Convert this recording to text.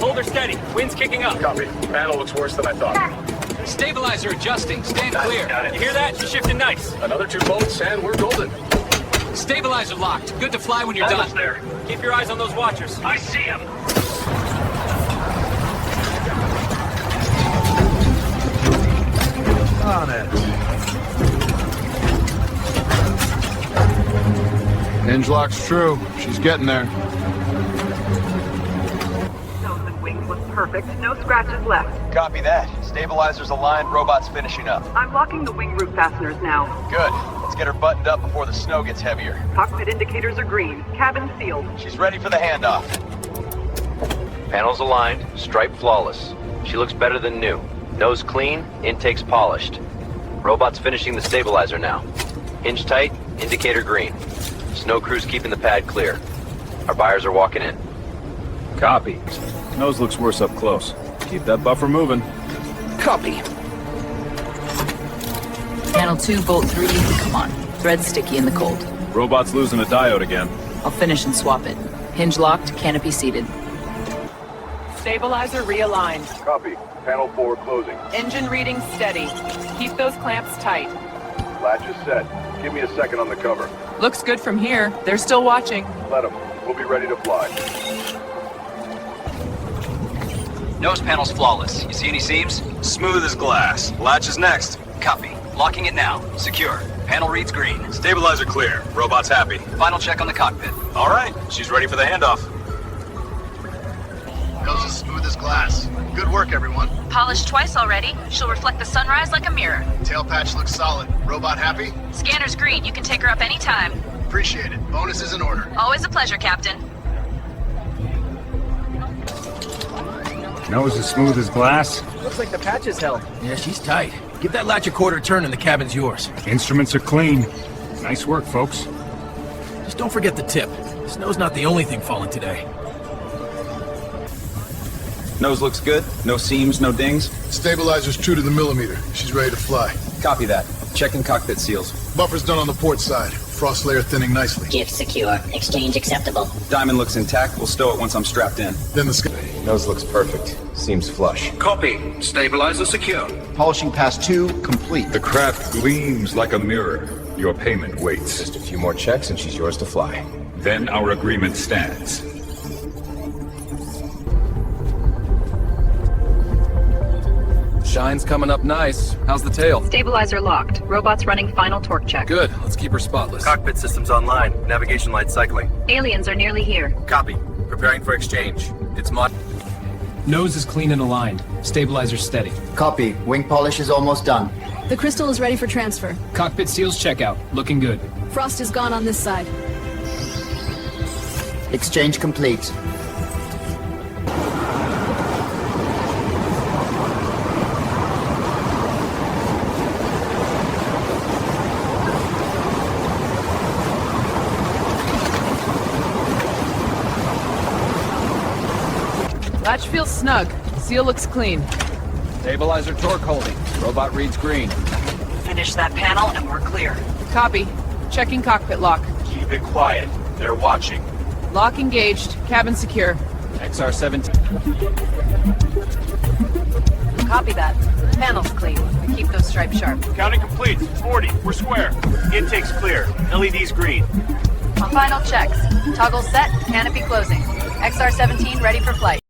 Hold her steady. Wind's kicking up. Copy. Panel looks worse than I thought. Stabilizer adjusting. Stand clear. Got it. You hear that? She's shifting nice. Another 2 bolts and we're golden. Stabilizer locked. Good to fly when you're Almost done. there. Keep your eyes on those watchers. I see him. On it. Hinge lock's true. She's getting there. Nose and wings look perfect. No scratches left. Copy that. Stabilizers aligned, robots finishing up. I'm locking the wing root fasteners now. Good. Let's get her buttoned up before the snow gets heavier. Cockpit indicators are green. Cabin sealed. She's ready for the handoff. Panels aligned, stripe flawless. She looks better than new. Nose clean, intakes polished. Robot's finishing the stabilizer now. Hinge tight, indicator green. Snow crew's keeping the pad clear. Our buyers are walking in. Copy. Nose looks worse up close. Keep that buffer moving. Copy. Panel 2, bolt 3, come on. Thread sticky in the cold. Robot's losing a diode again. I'll finish and swap it. Hinge locked, canopy seated. Stabilizer realigned. Copy. Panel 4 closing. Engine reading steady. Keep those clamps tight. Latch is set. Give me a second on the cover. Looks good from here. They're still watching. Let them. We'll be ready to fly. Nose panel's flawless. You see any seams? Smooth as glass. Latch is next. Copy. Locking it now. Secure. Panel reads green. Stabilizer clear. Robot's happy. Final check on the cockpit. All right. She's ready for the handoff. Nose as smooth as glass. Good work, everyone. Polished twice already. She'll reflect the sunrise like a mirror. Tail patch looks solid. Robot happy? Scanner's green. You can take her up anytime. Appreciate it. Bonus is in order. Always a pleasure, Captain. Nose as smooth as glass. Looks like the patch is held. Yeah, she's tight. Give that latch a quarter turn and the cabin's yours. Instruments are clean. Nice work, folks. Just don't forget the tip. Snow's not the only thing falling today. Nose looks good. No seams, no dings. Stabilizer's true to the millimeter. She's ready to fly. Copy that. Checking cockpit seals. Buffer's done on the port side. Frost layer thinning nicely. Gift secure. Exchange acceptable. Diamond looks intact. We'll stow it once I'm strapped in. Then the sky. Nose looks perfect. Seems flush. Copy. Stabilizer secure. Polishing pass 2 complete. The craft gleams like a mirror. Your payment waits. Just a few more checks and she's yours to fly. Then our agreement stands. Shine's coming up nice. How's the tail? Stabilizer locked. Robots running final torque check. Good. Let's keep her spotless. Cockpit systems online. Navigation light cycling. Aliens are nearly here. Copy. Preparing for exchange. It's mod. Nose is clean and aligned. Stabilizer steady. Copy. Wing polish is almost done. The crystal is ready for transfer. Cockpit seals checkout. Looking good. Frost is gone on this side. Exchange complete. Latch feels snug. Seal looks clean. Stabilizer torque holding. Robot reads green. Finish that panel and we're clear. Copy. Checking cockpit lock. Keep it quiet. They're watching. Lock engaged. Cabin secure. XR-17. Copy that. Panels clean. Keep those stripes sharp. Counting complete. 40. We're square. Intake's clear. LED's green. On final checks. Toggle set. Canopy closing. XR-17 ready for flight.